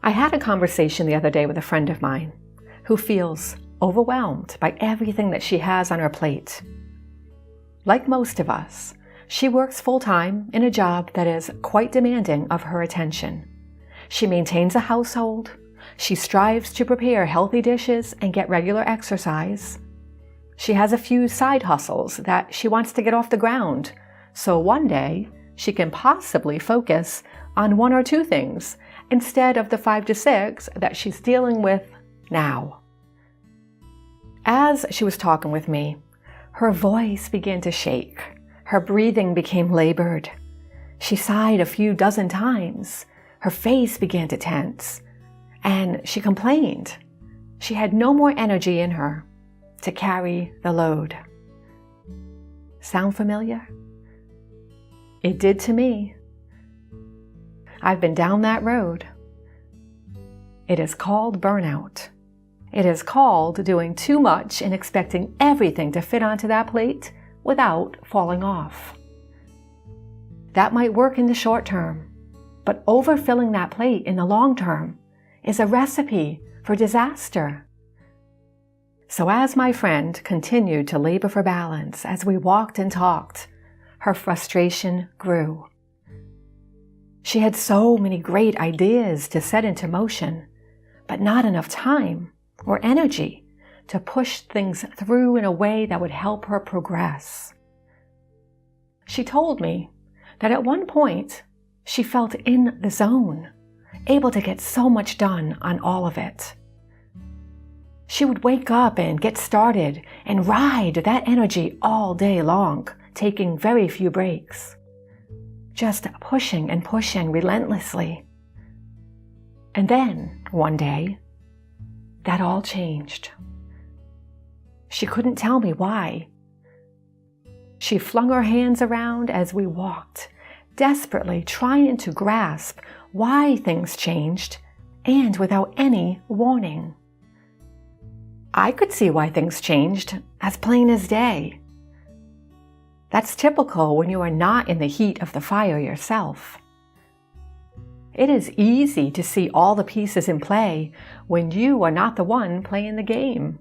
I had a conversation the other day with a friend of mine who feels overwhelmed by everything that she has on her plate. Like most of us, she works full-time in a job that is quite demanding of her attention. She maintains a household, she strives to prepare healthy dishes and get regular exercise. She has a few side hustles that she wants to get off the ground, so one day she can possibly focus on one or two things instead of the 5 to 6 that she's dealing with now. As she was talking with me, her voice began to shake. Her breathing became labored. She sighed a few dozen times. Her face began to tense, and she complained. She had no more energy in her to carry the load. Sound familiar? It did to me. I've been down that road. It is called burnout. It is called doing too much and expecting everything to fit onto that plate without falling off. That might work in the short term, but overfilling that plate in the long term is a recipe for disaster. So as my friend continued to labor for balance as we walked and talked, her frustration grew. She had so many great ideas to set into motion, but not enough time or energy to push things through in a way that would help her progress. She told me that at one point she felt in the zone, able to get so much done on all of it. She would wake up and get started and ride that energy all day long, taking very few breaks. Just pushing and pushing relentlessly. And then, one day, that all changed. She couldn't tell me why. She flung her hands around as we walked, desperately trying to grasp why things changed, and without any warning. I could see why things changed, as plain as day. That's typical when you are not in the heat of the fire yourself. It is easy to see all the pieces in play when you are not the one playing the game.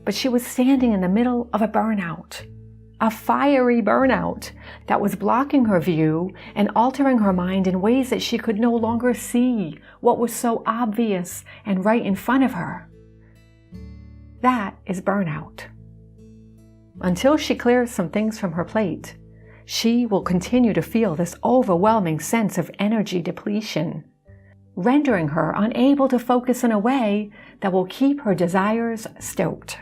But she was standing in the middle of a burnout, a fiery burnout that was blocking her view and altering her mind in ways that she could no longer see what was so obvious and right in front of her. That is burnout. Until she clears some things from her plate, she will continue to feel this overwhelming sense of energy depletion, rendering her unable to focus in a way that will keep her desires stoked.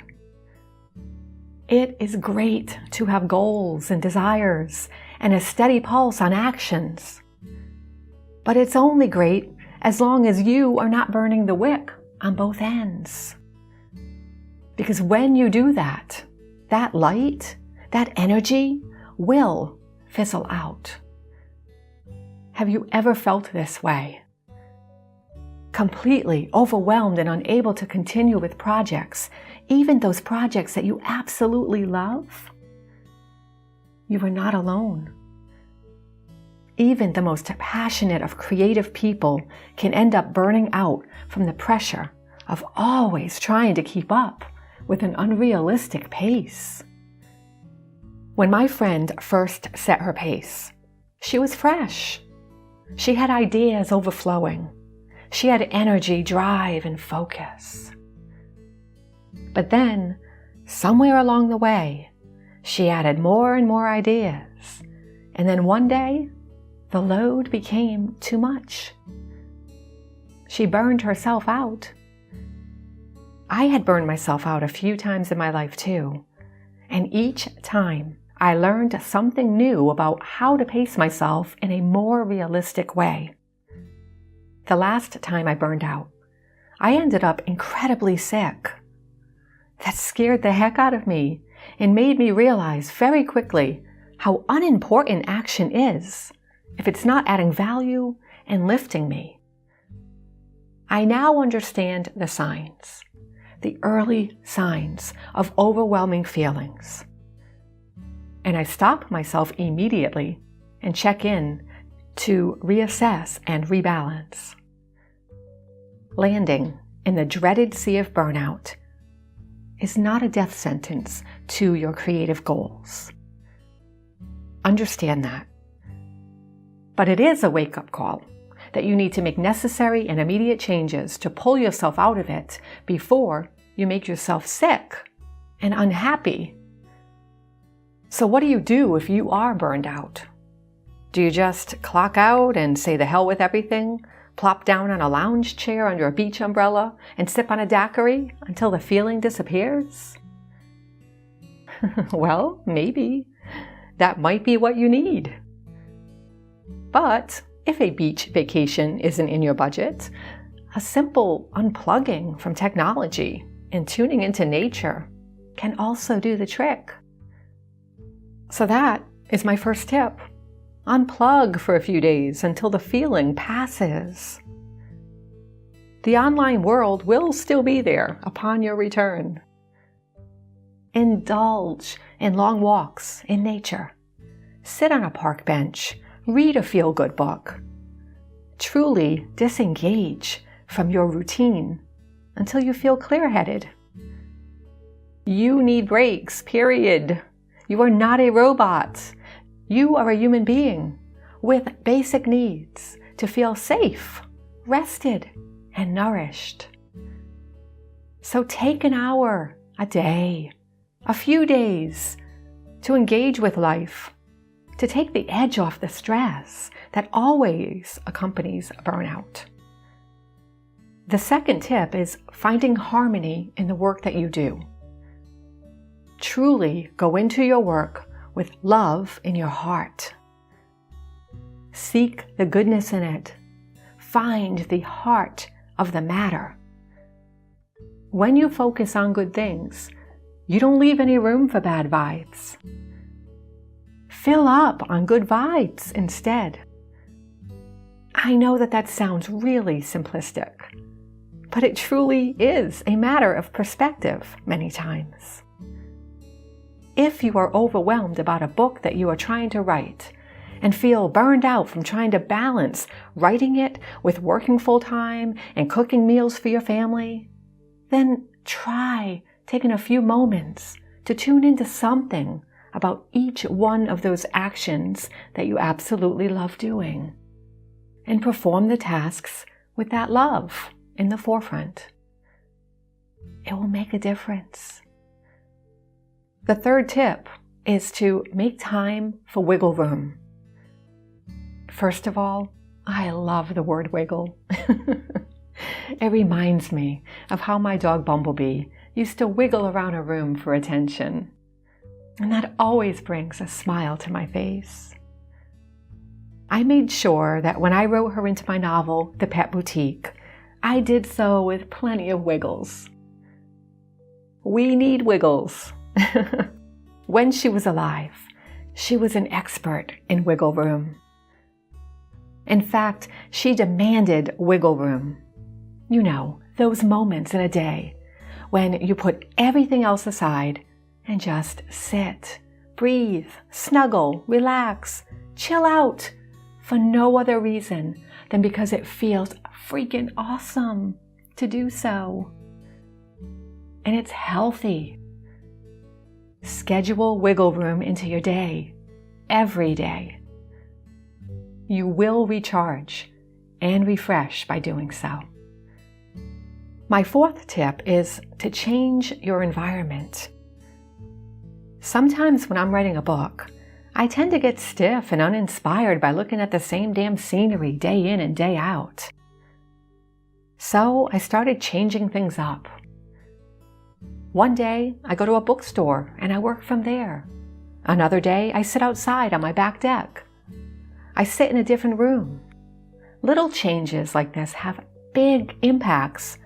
It is great to have goals and desires and a steady pulse on actions. But it's only great as long as you are not burning the wick on both ends. Because when you do that, that light, that energy will fizzle out. Have you ever felt this way? Completely overwhelmed and unable to continue with projects, even those projects that you absolutely love? You are not alone. Even the most passionate of creative people can end up burning out from the pressure of always trying to keep up with an unrealistic pace. When my friend first set her pace, she was fresh. She had ideas overflowing. She had energy, drive, and focus. But then, somewhere along the way, she added more and more ideas. And then one day, the load became too much. She burned herself out. I had burned myself out a few times in my life too, and each time I learned something new about how to pace myself in a more realistic way. The last time I burned out, I ended up incredibly sick. That scared the heck out of me and made me realize very quickly how unimportant action is if it's not adding value and lifting me. I now understand the signs. The early signs of overwhelming feelings. And I stop myself immediately and check in to reassess and rebalance. landing in the dreaded sea of burnout is not a death sentence to your creative goals. Understand that. But it is a wake-up call that you need to make necessary and immediate changes to pull yourself out of it before you make yourself sick and unhappy. So what do you do if you are burned out? Do you just clock out and say the hell with everything, plop down on a lounge chair under a beach umbrella, and sip on a daiquiri until the feeling disappears? Well, maybe. That might be what you need. But if a beach vacation isn't in your budget, a simple unplugging from technology and tuning into nature can also do the trick. So that is my first tip. Unplug for a few days until the feeling passes. The online world will still be there upon your return. Indulge in long walks in nature. Sit on a park bench. Read a feel-good book. Truly disengage from your routine until you feel clear-headed. You need breaks, period. You are not a robot. You are a human being with basic needs to feel safe, rested, and nourished. So take an hour, a day, a few days to engage with life, to take the edge off the stress that always accompanies burnout. The second tip is finding harmony in the work that you do. Truly go into your work with love in your heart. Seek the goodness in it. Find the heart of the matter. When you focus on good things, you don't leave any room for bad vibes. Fill up on good vibes instead. I know that sounds really simplistic, but it truly is a matter of perspective many times. If you are overwhelmed about a book that you are trying to write and feel burned out from trying to balance writing it with working full-time and cooking meals for your family, then try taking a few moments to tune into something about each one of those actions that you absolutely love doing, and perform the tasks with that love in the forefront. It will make a difference. The third tip is to make time for wiggle room. First of all, I love the word wiggle. It reminds me of how my dog Bumblebee used to wiggle around a room for attention. And that always brings a smile to my face. I made sure that when I wrote her into my novel, The Pet Boutique, I did so with plenty of wiggles. We need wiggles. When she was alive, she was an expert in wiggle room. In fact, she demanded wiggle room. You know, those moments in a day when you put everything else aside and just sit, breathe, snuggle, relax, chill out for no other reason than because it feels freaking awesome to do so. And it's healthy. Schedule wiggle room into your day, every day. You will recharge and refresh by doing so. My fourth tip is to change your environment. Sometimes when I'm writing a book, I tend to get stiff and uninspired by looking at the same damn scenery day in and day out. So I started changing things up. One day, I go to a bookstore and I work from there. Another day, I sit outside on my back deck. I sit in a different room. Little changes like this have big impacts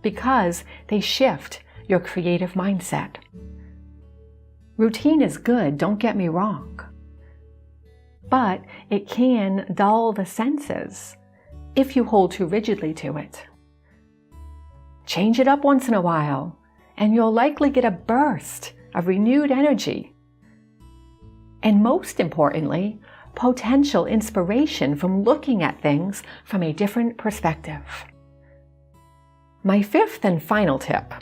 because they shift your creative mindset. Routine is good, don't get me wrong. But it can dull the senses if you hold too rigidly to it. Change it up once in a while, and you'll likely get a burst of renewed energy. And most importantly, potential inspiration from looking at things from a different perspective. My fifth and final tip,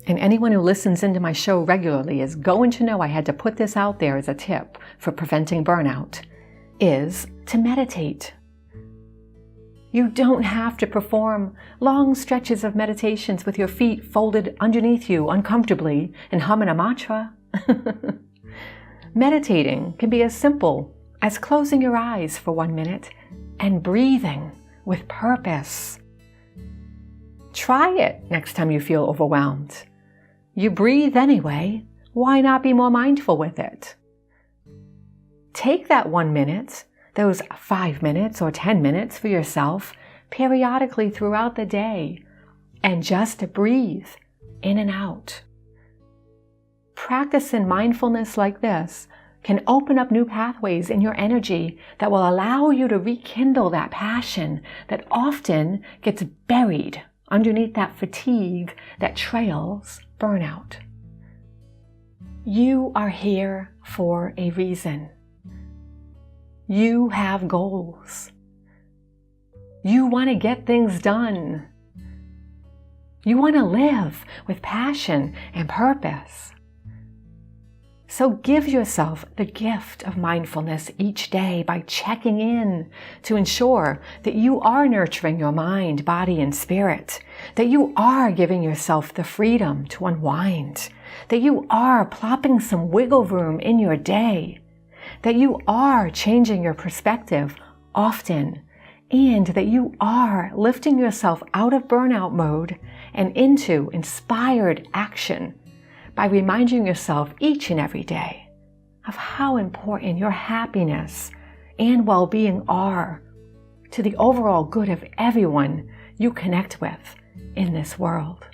and anyone who listens into my show regularly is going to know I had to put this out there as a tip for preventing burnout, is to meditate. You don't have to perform long stretches of meditations with your feet folded underneath you uncomfortably and humming a mantra. Meditating can be as simple as closing your eyes for 1 minute and breathing with purpose. Try it next time you feel overwhelmed. You breathe anyway, why not be more mindful with it? Take that 1 minute, those 5 minutes or 10 minutes for yourself periodically throughout the day and just breathe in and out. Practicing mindfulness like this can open up new pathways in your energy that will allow you to rekindle that passion that often gets buried underneath that fatigue that trails burnout. You are here for a reason. You have goals. You want to get things done. You want to live with passion and purpose. So give yourself the gift of mindfulness each day by checking in to ensure that you are nurturing your mind, body, and spirit, that you are giving yourself the freedom to unwind, that you are plopping some wiggle room in your day, that you are changing your perspective often, and that you are lifting yourself out of burnout mode and into inspired action by reminding yourself each and every day of how important your happiness and well-being are to the overall good of everyone you connect with in this world.